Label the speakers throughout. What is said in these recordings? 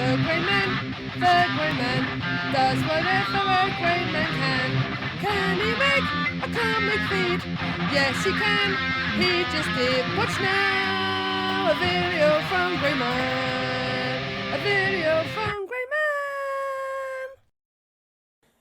Speaker 1: The Grey Man does whatever a Grey Man can. Can he make a comic feed? Yes, he can. He just did. Watch now, a video from Grey Man. A video from Grey Man.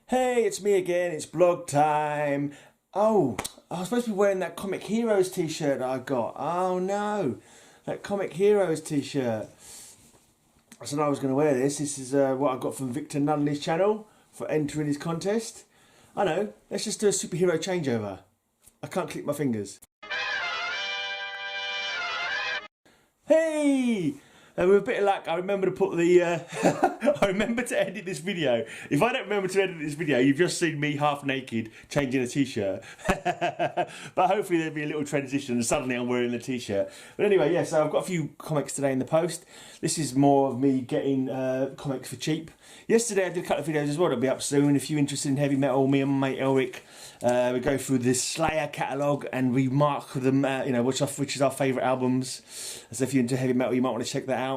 Speaker 2: Hey, it's me again. It's blog time. Oh, I was supposed to be wearing that Comic Heroes t-shirt that I got. Oh no, that Comic Heroes t-shirt. I said I was going to wear this. This is what I got from Victor Nunley's channel for entering his contest. I know, let's just do a superhero changeover. I can't click my fingers. Hey! With a bit of luck, I remember to put the... I remember to edit this video. If I don't remember to edit this video, you've just seen me half naked changing a t-shirt. But hopefully there'll be a little transition and suddenly I'm wearing the t-shirt. But anyway, yeah, so I've got a few comics today in the post. This is more of me getting comics for cheap. Yesterday I did a couple of videos as well that'll be up soon. If you're interested in heavy metal, me and my mate Elric, we go through the Slayer catalogue and we mark them, you know, which is our favourite albums. So if you're into heavy metal, you might want to check that out.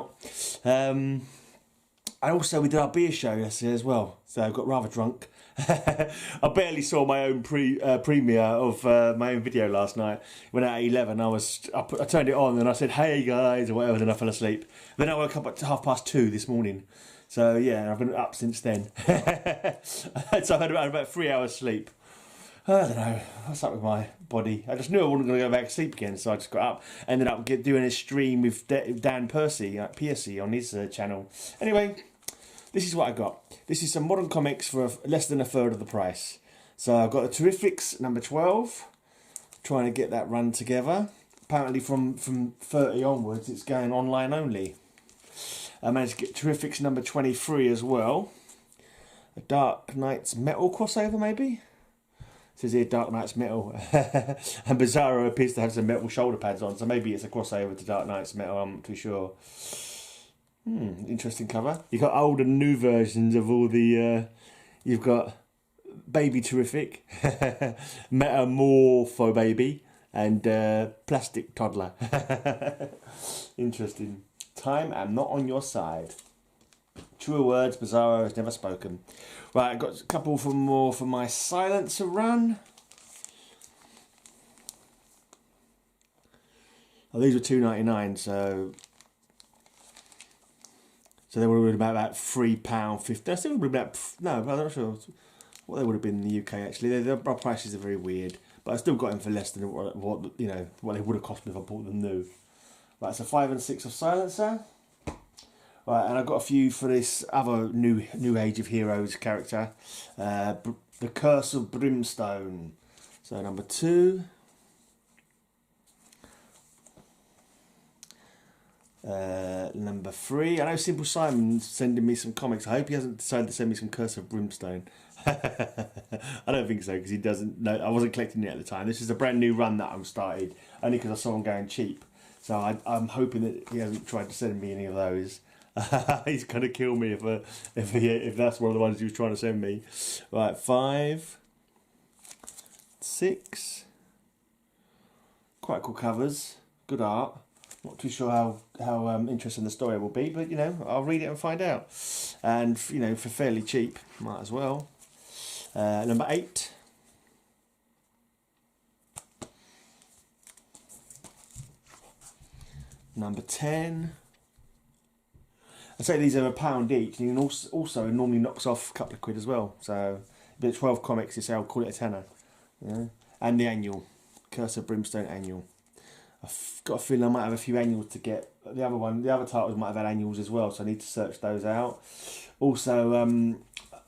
Speaker 2: And also we did our beer show yesterday as well, so I got rather drunk. I barely saw my own premiere of my own video last night. Went out at 11. I turned it on and I said, "Hey guys," or whatever. Then I fell asleep. Then I woke up at 2:30 this morning. So yeah, I've been up since then. So I've had about 3 hours sleep. I don't know, what's up with my body? I just knew I wasn't going to go back to sleep again, so I just got up. Ended up doing a stream with Dan Piercy on his channel. Anyway, this is what I got. This is some modern comics for less than a third of the price. So I've got the Terrifics number 12. Trying to get that run together. Apparently from 30 onwards, it's going online only. I managed to get Terrifics number 23 as well. A Dark Knight's Metal crossover, maybe? It says here Dark Knight's Metal. And Bizarro appears to have some metal shoulder pads on, so maybe it's a crossover to Dark Knight's Metal, I'm not too sure. Interesting cover. You've got old and new versions of all the... you've got Baby Terrific, Metamorpho Baby, and Plastic Toddler. Interesting. Time, I'm not on your side. Truer words Bizarro has never spoken. Right, I've got a couple more for my Silencer run. Oh, these were $2.99, so they would have been about £3.50. I still would have been about, no, I'm not sure what they would have been in the UK actually. Their prices are very weird, but I still got them for less than what they would have cost me if I bought them new. Right, so 5 and 6 of Silencer. Right, and I've got a few for this other new Age of Heroes character, the Curse of Brimstone. So number 2. Number 3. I know Simple Simon's sending me some comics. I hope he hasn't decided to send me some Curse of Brimstone. I don't think so, because he doesn't know. I wasn't collecting it at the time. This is a brand new run that I've started, only because I saw him going cheap. So I'm hoping that he hasn't tried to send me any of those. He's gonna kill me if that's one of the ones he was trying to send me. Right, 5, 6. Quite cool covers, good art. Not too sure how interesting the story will be, but you know, I'll read it and find out. And you know, for fairly cheap, might as well. Number 8. Number 10. I say these are £1 each, and you can also normally knocks off a couple of quid as well. So, if it's 12 comics, you say I'll call it a tenner. Yeah. And the annual, Curse of Brimstone annual. I've got a feeling I might have a few annuals to get. The other titles might have had annuals as well, so I need to search those out. Also,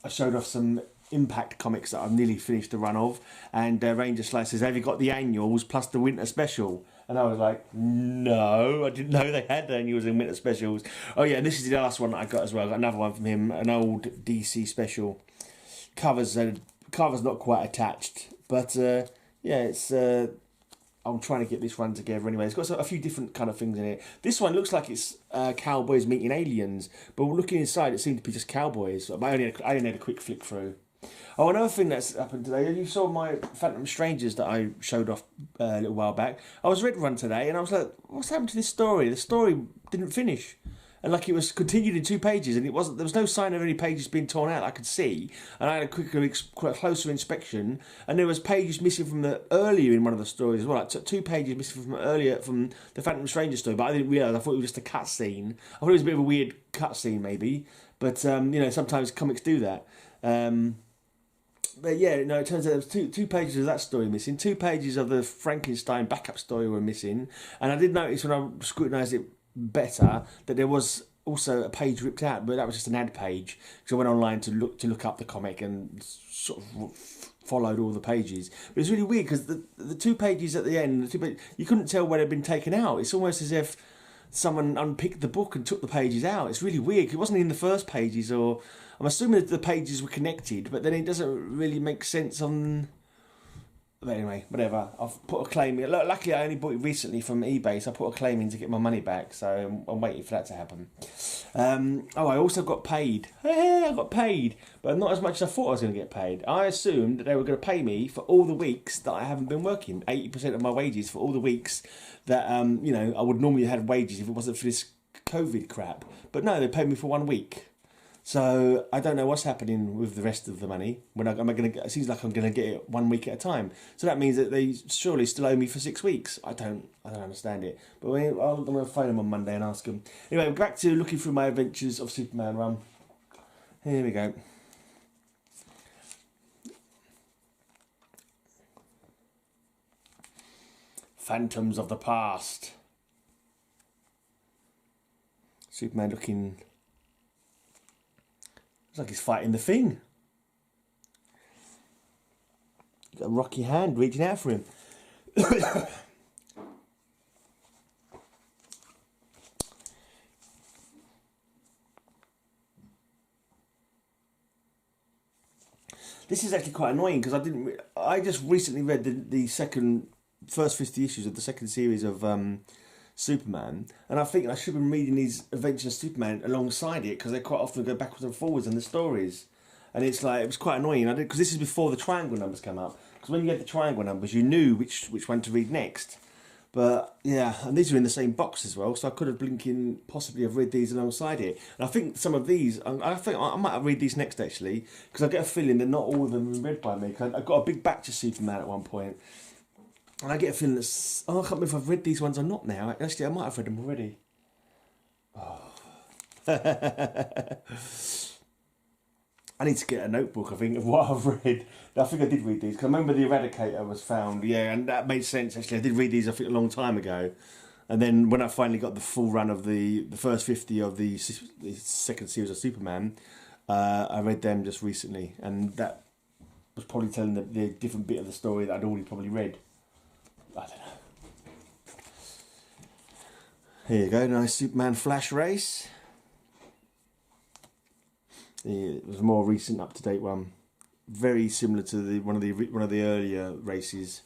Speaker 2: I showed off some Impact comics that I've nearly finished the run of, and Ranger Slice says, "Have you got the annuals plus the winter special?" And I was like, no, I didn't know they had annuals and winter specials. Oh yeah, and this is the last one that I got as well. I got another one from him, an old DC special. Cover's not quite attached, but yeah, it's. I'm trying to get this run together anyway. It's got a few different kind of things in it. This one looks like it's cowboys meeting aliens, but looking inside, it seemed to be just cowboys. I only had a quick flick through. Oh, another thing that's happened today, you saw my Phantom Strangers that I showed off a little while back. I was read run today, and I was like, what's happened to this story? The story didn't finish. and like it was continued in 2 pages, and it wasn't. There was no sign of any pages being torn out that I could see. And I had a closer inspection, and there was pages missing from the earlier in one of the stories as well. Like 2 pages missing from earlier from the Phantom Stranger story, but I didn't realise. I thought it was just a cut scene. I thought it was a bit of a weird cut scene, maybe. But you know, sometimes comics do that. But yeah, no, it turns out there was two pages of that story missing. 2 pages of the Frankenstein backup story were missing, and I did notice when I scrutinised it better that there was also a page ripped out, but that was just an ad page. So I went online to look up the comic and sort of followed all the pages. But it's really weird because the 2 pages at the end, you couldn't tell where they'd been taken out. It's almost as if someone unpicked the book and took the pages out. It's really weird. It wasn't in the first pages, or I'm assuming that the pages were connected, but then it doesn't really make sense on. But anyway, whatever. I've put a claim in. Luckily, I only bought it recently from eBay, so I put a claim in to get my money back. So I'm waiting for that to happen. I also got paid. Hey, I got paid, but not as much as I thought I was going to get paid. I assumed that they were going to pay me for all the weeks that I haven't been working. 80% of my wages for all the weeks that you know, I would normally have wages if it wasn't for this COVID crap. But no, they paid me for 1 week. So I don't know what's happening with the rest of the money. It seems like I'm going to get it 1 week at a time. So that means that they surely still owe me for 6 weeks. I don't understand it. But I'm going to phone them on Monday and ask them. Anyway, back to looking through my Adventures of Superman run. Here we go. Phantoms of the Past. Superman looking. Looks like he's fighting the Thing. He's got a rocky hand reaching out for him. This is actually quite annoying because I just recently read the first 50 issues of the second series of Superman, and I think I should have been reading these Adventures of Superman alongside it because they quite often go backwards and forwards in the stories, and it was quite annoying. Because this is before the triangle numbers come up. Because when you get the triangle numbers, you knew which one to read next. But yeah, and these are in the same box as well, so I could have possibly have read these alongside it. And I think some of these, I think I might have read these next actually, because I get a feeling that not all of them have been read by me. Cause I got a big batch of Superman at one point. And I get a feeling that, I can't remember if I've read these ones or not now. Actually, I might have read them already. Oh. I need to get a notebook, I think, of what I've read. I think I did read these, because I remember the Eradicator was found, yeah, and that made sense, actually. I did read these, I think, a long time ago. And then when I finally got the full run of the first 50 of the second series of Superman, I read them just recently. And that was probably telling the different bit of the story that I'd already probably read. I don't know. Here you go, nice Superman Flash race. It was a more recent, up-to-date one, very similar to one of the earlier races.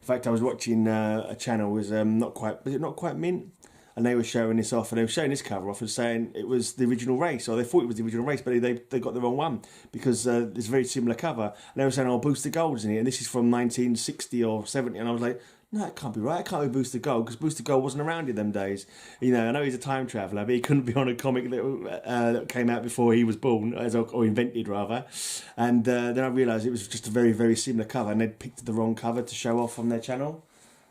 Speaker 2: In fact, I was watching a channel was it not quite mint, and they were showing this off, and they were showing this cover off and saying it was the original race, or they thought it was the original race, but they got the wrong one because it's a very similar cover. And they were saying, "Oh, Booster Gold's in it," and this is from 1960 or 70, and I was like, no, it can't be right. It can't be Booster Gold because Booster Gold wasn't around in them days. You know, I know he's a time traveller, but he couldn't be on a comic that came out before he was born, or invented rather. And then I realised it was just a very, very similar cover, and they'd picked the wrong cover to show off on their channel.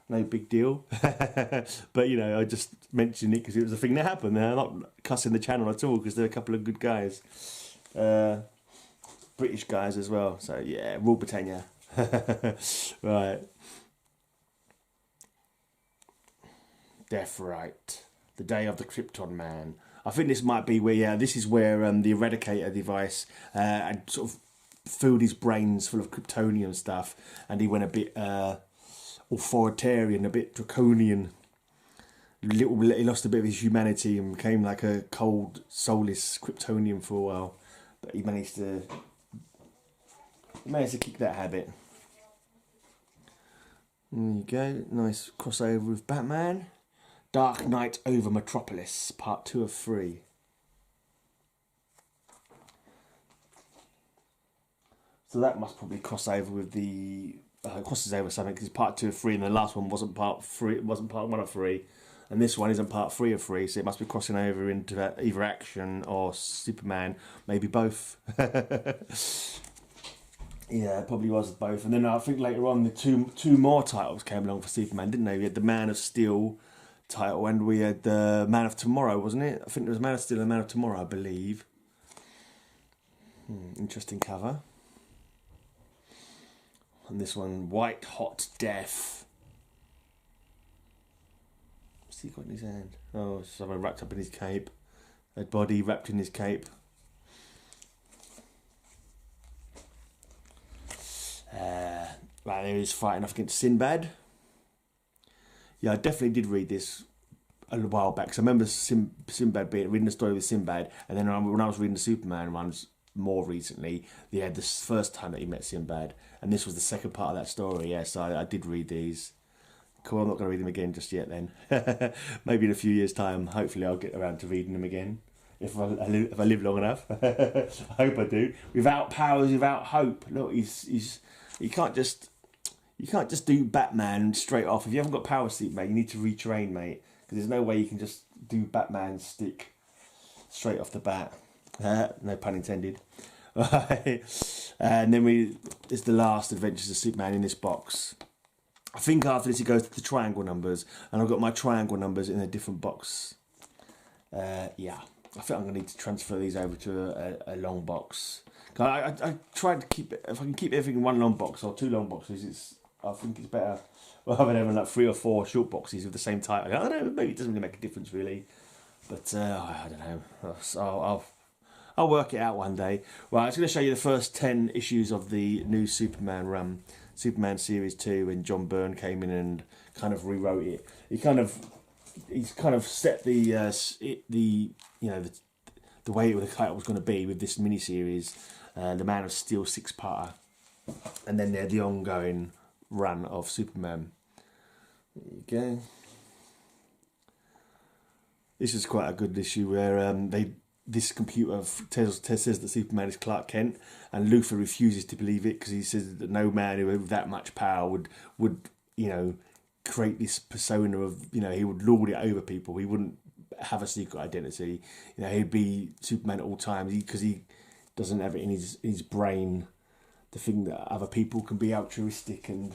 Speaker 2: No big deal. But, you know, I just mentioned it because it was a thing that happened. They're not cussing the channel at all because they're a couple of good guys. British guys as well. So, yeah, Rule Britannia. Right. Death Right, the day of the Krypton Man. I think this might be where, this is where the Eradicator device had sort of filled his brains full of Kryptonian stuff, and he went a bit authoritarian, a bit draconian. He lost a bit of his humanity and became like a cold, soulless Kryptonian for a while. But he managed to kick that habit. There you go, nice crossover with Batman. Dark Knight over Metropolis, part 2 of 3. So that must probably cross over with the crosses over something because part 2 of 3, and the last one wasn't part 3. It wasn't part 1 of 3. And this one isn't part 3 of 3, so it must be crossing over into either Action or Superman, maybe both. Yeah, it probably was both. And then I think later on the two more titles came along for Superman, didn't they? We had the Man of Steel title and we had the Man of Tomorrow, wasn't it? I think there was Man of Steel and Man of Tomorrow, I believe. Interesting cover. And this one, White Hot Death. What's he got in his hand? Oh, someone wrapped up in his cape. A body wrapped in his cape. Right, there he's fighting off against Sinbad. Yeah, I definitely did read this a while back. So I remember Sinbad reading the story with Sinbad, and then when I was reading the Superman ones more recently, they had this first time that he met Sinbad, and this was the second part of that story. Yeah, so I did read these. Cool, I'm not going to read them again just yet then. Maybe in a few years' time, hopefully I'll get around to reading them again. If I live long enough. I hope I do. Without powers, without hope. Look, you can't just do Batman straight off. If you haven't got power suit, mate, you need to retrain, mate. Because there's no way you can just do Batman stick straight off the bat. No pun intended. And then it's the last Adventures of Superman in this box. I think after this it goes to the triangle numbers, and I've got my triangle numbers in a different box. Yeah, I think I'm going to need to transfer these over to a long box. I tried to keep it, if I can keep everything in one long box or 2 long boxes, I think it's better rather than having like 3 or 4 short boxes with the same title. I don't know, maybe it doesn't really make a difference really, but I don't know. I'll work it out one day. Right, I was going to show you the first 10 issues of the new Superman run, Superman Series 2, when John Byrne came in and kind of rewrote it. He's kind of set the way the title was going to be with this miniseries, the Man of Steel 6-parter, and then the ongoing run of Superman. There you go. This is quite a good issue where this computer says that Superman is Clark Kent, and Luthor refuses to believe it because he says that no man who had that much power would create this persona of, he would lord it over people. He wouldn't have a secret identity. He'd be Superman at all times because he doesn't have it in his brain to think that other people can be altruistic and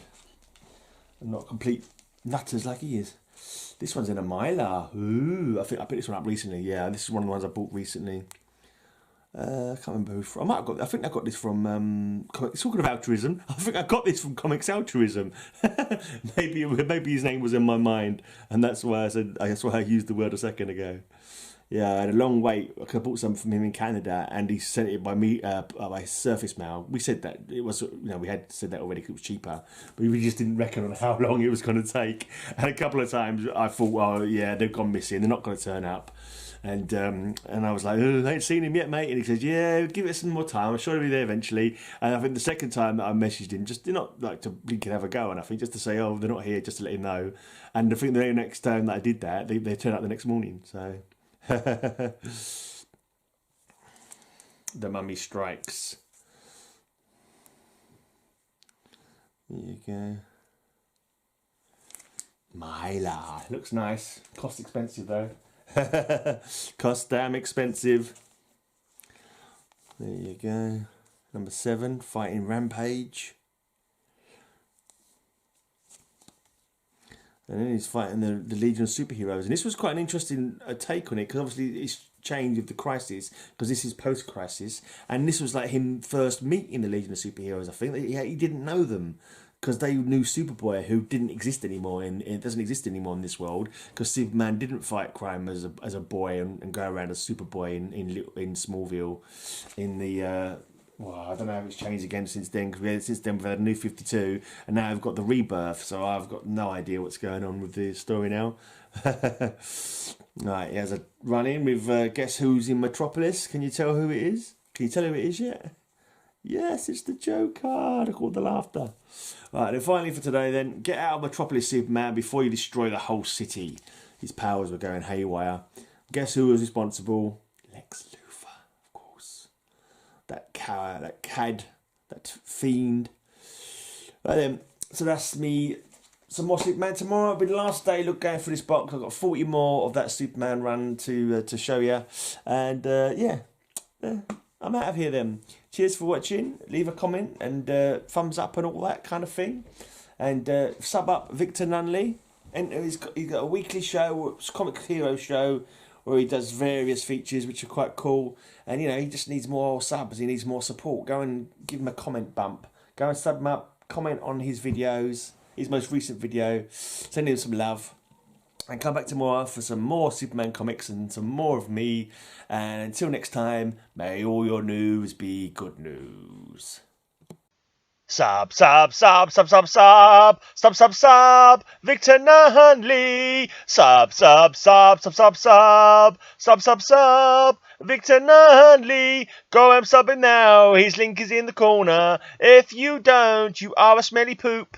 Speaker 2: not complete nutters like he is. This one's in a Mylar. Ooh, I think I picked this one up recently. Yeah, this is one of the ones I bought recently. I can't remember who from. I think I got this from. Talking of altruism, I think I got this from Comics Altruism. maybe his name was in my mind, and that's why I used the word a second ago. Yeah, I had a long wait. I bought some from him in Canada, and he sent it by me by surface mail. We said that it was, we had said that already because it was cheaper, but we just didn't reckon on how long it was going to take. And a couple of times I thought, oh yeah, they've gone missing. They're not going to turn up. And I was like, oh, I ain't seen him yet, mate. And he says, yeah, give it some more time. I'm sure he'll be there eventually. And I think the second time that I messaged him, just not like to blink and have a go, and I think just to say, oh, they're not here, just to let him know. And I think the next time that I did that, they turned up the next morning. So. The Mummy Strikes. There you go. Mylar. Looks nice. Cost expensive though. Cost damn expensive. There you go. Number 7, Fighting Rampage. And then he's fighting the Legion of Superheroes. And this was quite an interesting take on it, because obviously it's changed with the Crisis, because this is post-Crisis. And this was like him first meeting the Legion of Superheroes, I think. He didn't know them, because they knew Superboy, who didn't exist anymore. It doesn't exist anymore in this world, because Superman didn't fight crime as a boy and go around as Superboy in Smallville. In the... well, I don't know if it's changed again since then, because since then we've had a new 52, and now I've got the Rebirth, so I've got no idea what's going on with the story now. Right, he has a run-in with Guess Who's in Metropolis. Can you tell who it is? Can you tell who it is yet? Yes, it's the Joker. I called the laughter. Right, then finally for today then, get out of Metropolis, Superman, before you destroy the whole city. His powers were going haywire. Guess who was responsible? Lex Luthor. That cad, that fiend. Right then, so that's me some more Superman tomorrow. It'll be the last day. Look, going through this box. I've got 40 more of that Superman run to show you, and I'm out of here then. Cheers for watching. Leave a comment and thumbs up and all that kind of thing, and sub up Victor Nunley. And he's got a weekly show, comic hero show, where he does various features which are quite cool. And he just needs more subs. He needs more support. Go and give him a comment bump. Go and sub him up. Comment on his videos. His most recent video. Send him some love. And come back tomorrow for some more Superman comics and some more of me. And until next time, may all your news be good news. Sub, Victor Nunley. Sub, Victor Nunley. Go and sub him now. His link is in the corner. If you don't, you are a smelly poop.